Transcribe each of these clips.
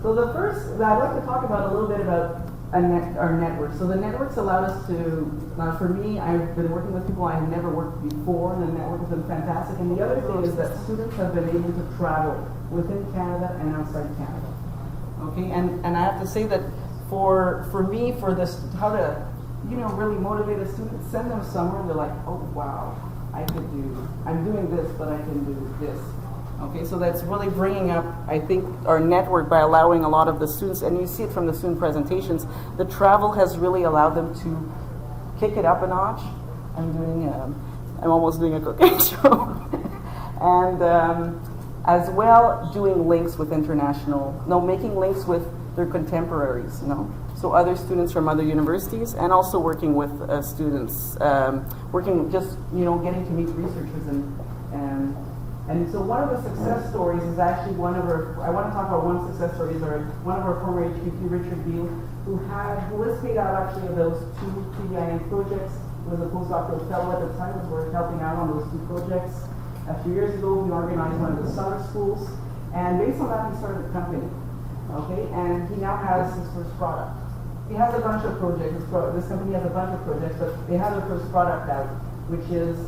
So the first, I'd like to talk about a little bit about our network. So the networks allow us to, for me, I've been working with people I've never worked before, and the network has been fantastic. And the other thing is that students have been able to travel within Canada and outside Canada. Okay, and I have to say that for me, for this, how to, really motivate a student, send them somewhere and they're like, oh wow, I'm doing this, but I can do this. Okay, so that's really bringing up, I think, our network by allowing a lot of the students, and you see it from the student presentations, the travel has really allowed them to kick it up a notch. I'm almost doing a cooking show. And as well, doing links with making links with their contemporaries, So other students from other universities, and also working with students, getting to meet researchers and so one of the success stories is actually I want to talk about one success story is one of our former HPP, Richard Beale, who was paid out actually of those 2 PDIN projects. He was a postdoctoral fellow at the time, was helping out on those 2 projects. A few years ago, he organized one of the summer schools, and based on that, he started a company. Okay, and he now has his first product. He has a bunch of projects. This company has a bunch of projects, but they have their first product out, which is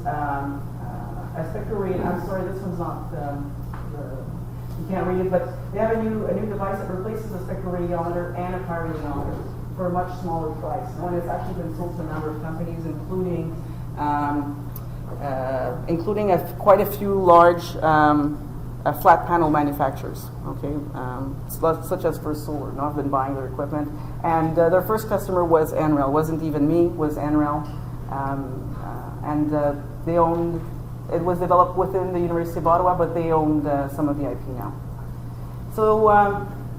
a spectral radiant. I'm sorry, this one's not. You can't read it, but they have a new device that replaces a spectral radiometer and a pyrodiometer for a much smaller price. And it's actually been sold to a number of companies, including quite a few large flat panel manufacturers. Okay, such as First Solar. I've been buying their equipment, and their first customer was NREL. Wasn't even me. Was NREL, and they owned. It was developed within the University of Ottawa, but they owned some of the IP now. So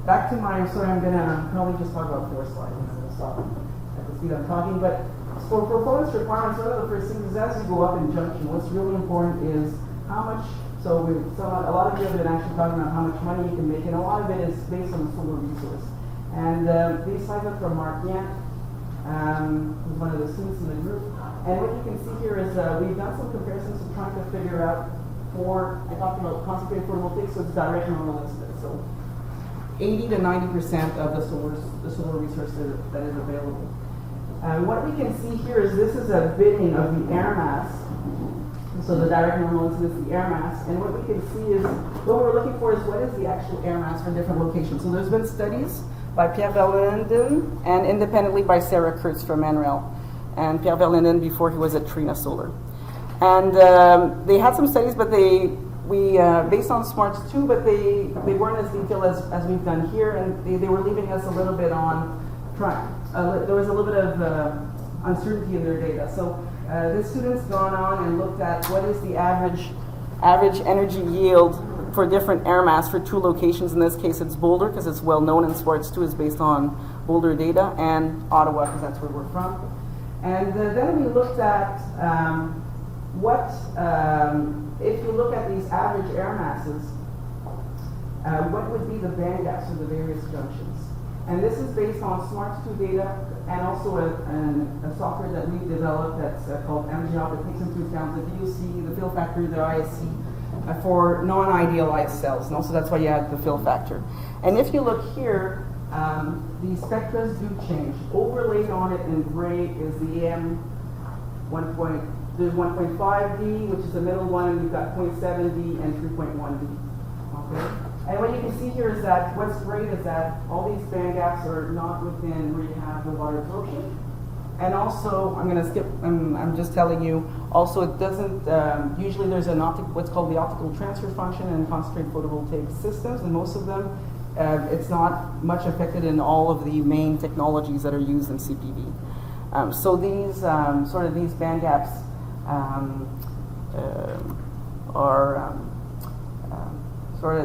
back to I'm going to probably just talk about 4 slides, and I'm going to stop at the speed I'm talking. But for performance requirements, one of the first things is as you go up in junction, what's really important is how much. So a lot of you have been actually talking about how much money you can make, and a lot of it is based on the solar resource. And these slides are from Mark Yant, who's one of the students in the group. And what you can see here is we've done some comparisons of trying to figure out I talked about concentrated photovoltaics, so it's directional luminescence. So 80 to 90% of the solar resource that is available. What we can see here is this is a binning of the air mass. So the directional luminescence is the air mass. And what we can see is, what we're looking for is what is the actual air mass for different locations. So there's been studies by Pierre Verlinden and independently by Sarah Kurtz from NREL. And Pierre Verlinden before he was at Trina Solar. And they had some studies, but we based on SMARTS 2, but they weren't as detailed as we've done here, and they were leaving us a little bit on track. There was a little bit of uncertainty in their data. So the students gone on and looked at what is the average energy yield for different air mass for 2 locations. In this case, it's Boulder, because it's well known, and SMARTS 2 is based on Boulder data, and Ottawa, because that's where we're from. And then we looked at if you look at these average air masses, what would be the band gaps for the various junctions? And this is based on SMARTS 2 data and also a software that we've developed that's called MGOP that takes into account the VOC, the fill factor, the ISC for non-idealized cells. And also that's why you have the fill factor. And if you look here, the spectras do change. Overlaid on it in gray is the there's 1.5D, which is the middle one, and you've got 0.7D and 3.1D. Okay? And what you can see here is that what's great is that all these band gaps are not within where you have the water absorption. And also, I'm going to skip, I'm just telling you, also it doesn't, usually there's what's called the optical transfer function in concentrated photovoltaic systems, and most of them, it's not much affected in all of the main technologies that are used in CPV. So these these band gaps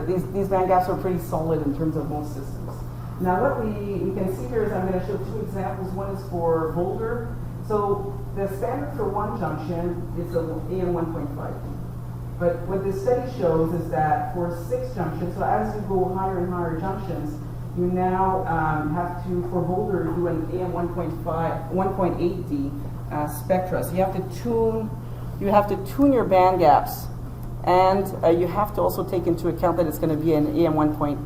these band gaps are pretty solid in terms of most systems. Now what we can see here is I'm going to show 2 examples. One is for Boulder. So the standard for one junction is AM 1.5D. But what this study shows is that for 6 junctions, so as you go higher and higher junctions, you now have to, for Boulder, do an AM 1.8D spectra. So you have to tune your band gaps, and you have to also take into account that it's going to be an AM 1.8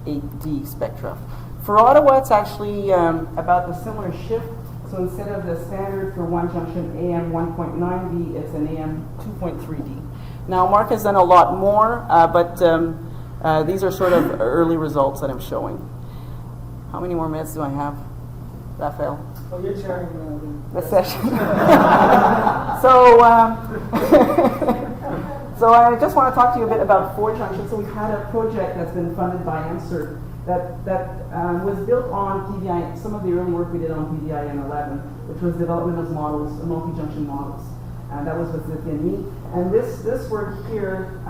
8D spectra. For Ottawa, it's actually about the similar shift. So instead of the standard for one junction AM 1.9D, it's an AM 2.3D. Now, Mark has done a lot more, but these are sort of early results that I'm showing. How many more minutes do I have, Raphael? Oh, you're chairing the session. So I just want to talk to you a bit about 4 junctions. So we've had a project that's been funded by NSERC that was built on PDI, some of the early work we did on PDI N11, which was development of models, multi-junction models. And that was within me. And this work here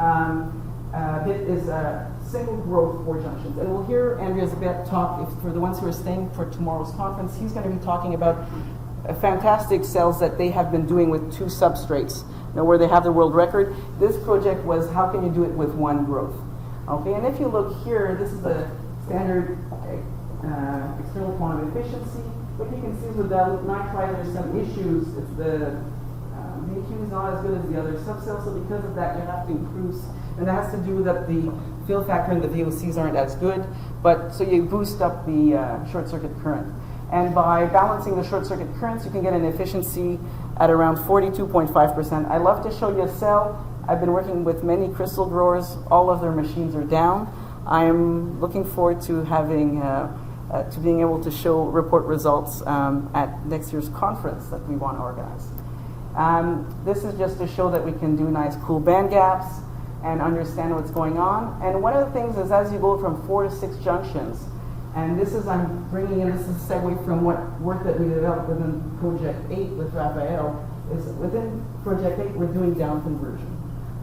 is a single growth 4 junctions. And we'll hear Andreas a bit talk, for the ones who are staying for tomorrow's conference, he's going to be talking about fantastic cells that they have been doing with 2 substrates, where they have the world record. This project was how can you do it with 1 growth. Okay, and if you look here, this is a standard external quantum efficiency. What you can see is with dilute nitride, there's some issues. It's the VQ is not as good as the other subcells, so because of that, you have to improve. And that has to do with that the fill factor and the VOCs aren't as good, but so you boost up the short circuit current. And by balancing the short circuit currents, you can get an efficiency at around 42.5%. I love to show you a cell. I've been working with many crystal growers. All of their machines are down. I am looking forward to having to being able to report results at next year's conference that we want to organize. This is just to show that we can do nice cool band gaps and understand what's going on. And one of the things is as you go from 4 to 6 junctions, and this is I'm bringing in, this is a segue from what work that we developed within Project 8 with Raphael, is within Project 8 we're doing down conversion.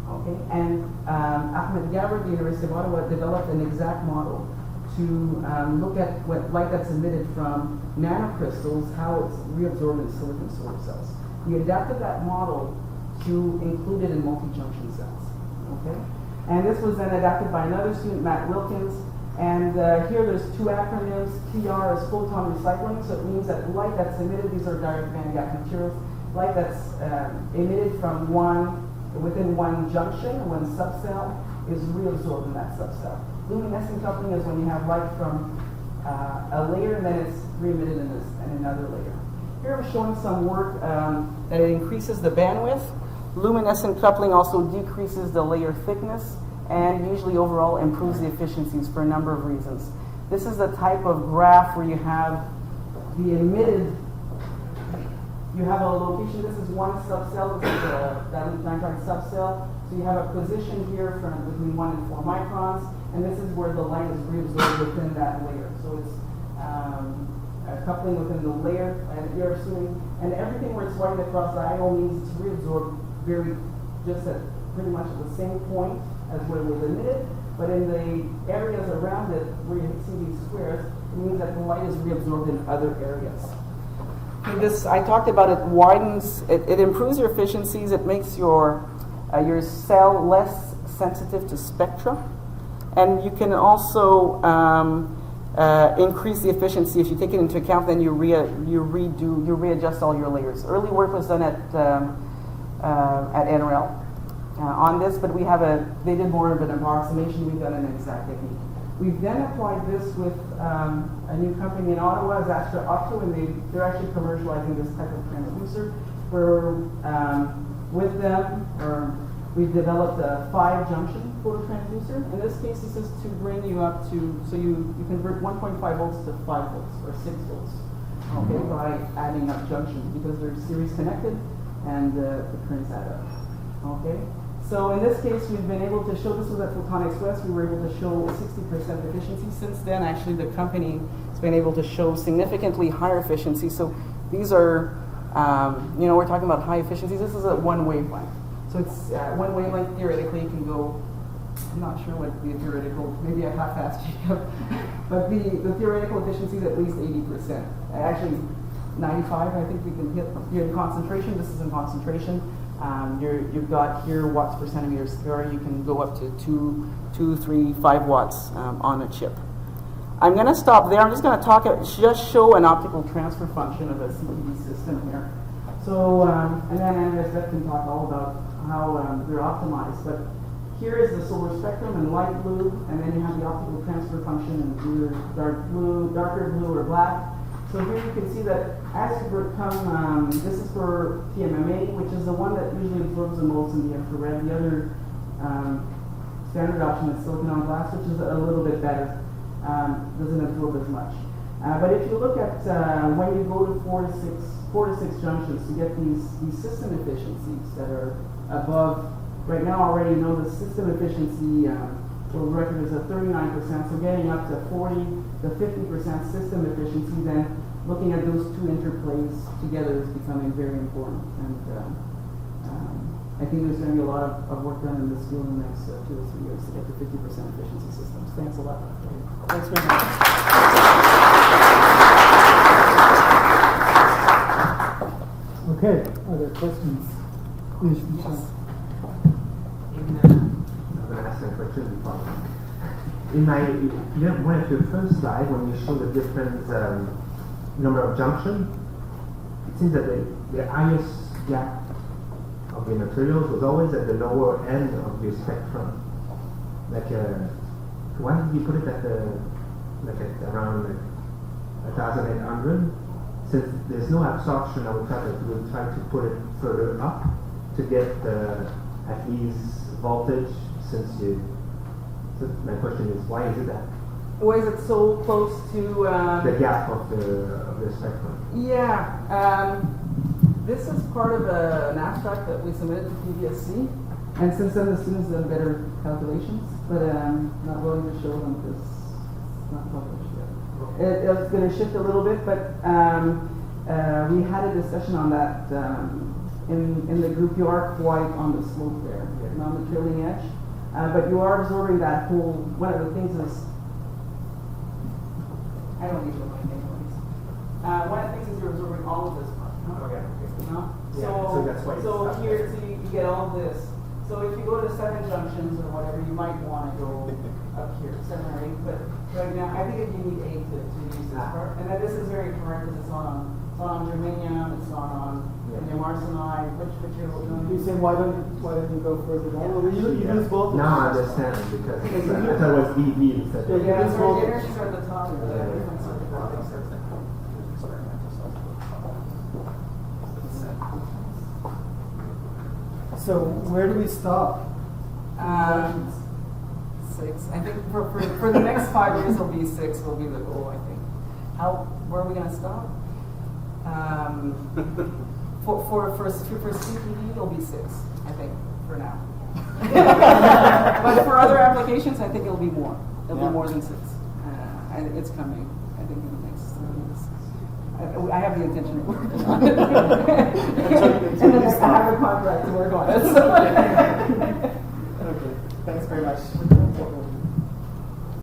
Okay, and Ahmed Gabber, the University of Ottawa, developed an exact model to look at what light that's emitted from nanocrystals, how it's reabsorbed in silicon solar cells. We adapted that model to include it in multi-junction cells. Okay, and this was then adapted by another student, Matt Wilkins. And here there's 2 acronyms. PR is photon recycling, so it means that light that's emitted, these are direct bandgap materials, light that's emitted from within one junction, one subcell, is reabsorbed in that subcell. Luminescent coupling is when you have light from a layer and then it's re-emitted in another layer. Here I'm showing some work that it increases the bandwidth. Luminescent coupling also decreases the layer thickness and usually overall improves the efficiencies for a number of reasons. This is the type of graph where you have the emitted, you have a location, this is one subcell, this is a dilute nitride subcell. So you have a position here from between 1 and 4 microns, and this is where the light is reabsorbed within that layer. So it's a coupling within the layer, and you're assuming, and everything where it's running across diagonal means it's reabsorbed just at pretty much at the same point as where it was emitted, but in the areas around it where you see these squares, it means that the light is reabsorbed in other areas. This, I talked about, it widens, it improves your efficiencies, it makes your cell less sensitive to spectra, and you can also increase the efficiency. If you take it into account, then you readjust all your layers. Early work was done at NREL on this, but they did more of an approximation, we've done an exact technique. We've then applied this with a new company in Ottawa, Astra Opto, and they're actually commercializing this type of transducer. Where with them, we've developed a 5-junction phototransducer. In this case, this is to bring you up to, so you convert 1.5 volts to 5 volts or 6 volts, okay, by adding up junctions because they're series connected and the currents add up, okay. So in this case, we've been able to show, this was at Photonics West, we were able to show 60% efficiency. Since then, actually, the company has been able to show significantly higher efficiency. So these are, we're talking about high efficiencies. This is at 1 wavelength. So it's 1 wavelength, theoretically, can go, I'm not sure what the theoretical, maybe I half-assed Jacob, but the theoretical efficiency is at least 80%. Actually, 95, I think we can hit. You're in concentration, this is in concentration. You've got here watts per centimeter square. You can go up to 2, 3, 5 watts on a chip. I'm going to stop there. I'm just going to just show an optical transfer function of a CPD system here. So, and then Andreas can talk all about how they're optimized. But here is the solar spectrum in light blue, and then you have the optical transfer function in either dark blue, darker blue, or black. So here you can see that as you become, this is for TMMA, which is the one that usually absorbs the most in the infrared. The other standard option is silicon on glass, which is a little bit better, doesn't absorb as much. But if you look at when you go to 4 to 6 junctions to get these system efficiencies that are above, right now already you know the system efficiency world record is at 39%, so getting up to 40 to 50% system efficiency, then looking at those two interplays together is becoming very important. And I think there's going to be a lot of work done in this field in the next 2 to 3 years to get to 50% efficiency systems. Thanks a lot. Thanks very much. Okay, other questions? Please, Michelle. I'm going to ask a question before. In one of your first slides, when you show the different number of junctions, it seems that the highest gap of the materials was always at the lower end of your spectrum. Why did you put it at around 1,800? Since there's no absorption, I would try to put it further up to get at least voltage. So my question is, why is it that? Why is it so close to the gap of the spectrum? Yeah, this is part of an abstract that we submitted to PBSC, and since then the students done better calculations, but I'm not willing to show them because it's not published yet. It's going to shift a little bit, but we had a discussion on that in the group. You are quite on the slope there, not on the trailing edge, but you are absorbing that whole. One of the things is, I don't need to look like anyways. One of the things is you're absorbing all of this part. No? Okay. No? Yeah, so that's why. So here, so you get all this. So if you go to 7 junctions or whatever, you might want to go up here, 7 or 8. But right now, I think if you need 8 to use this part, and then this is very hard because it's not on germanium, it's not on indium arsenide. Which material? You saying why don't you go further down? Well, you use both. Now I understand because I thought it was EV instead. Yeah, it's right there. It's at the top. So where do we stop? 6. I think for the next 5 years, it'll be 6. Will be the goal. I think. Where are we going to stop? For CPD, it'll be 6. I think for now. But for other applications, I think it'll be more. It'll be more than 6. It's coming. I think in the next 3 years. I have the intention of working on it. And then I have a contract to work on it. So.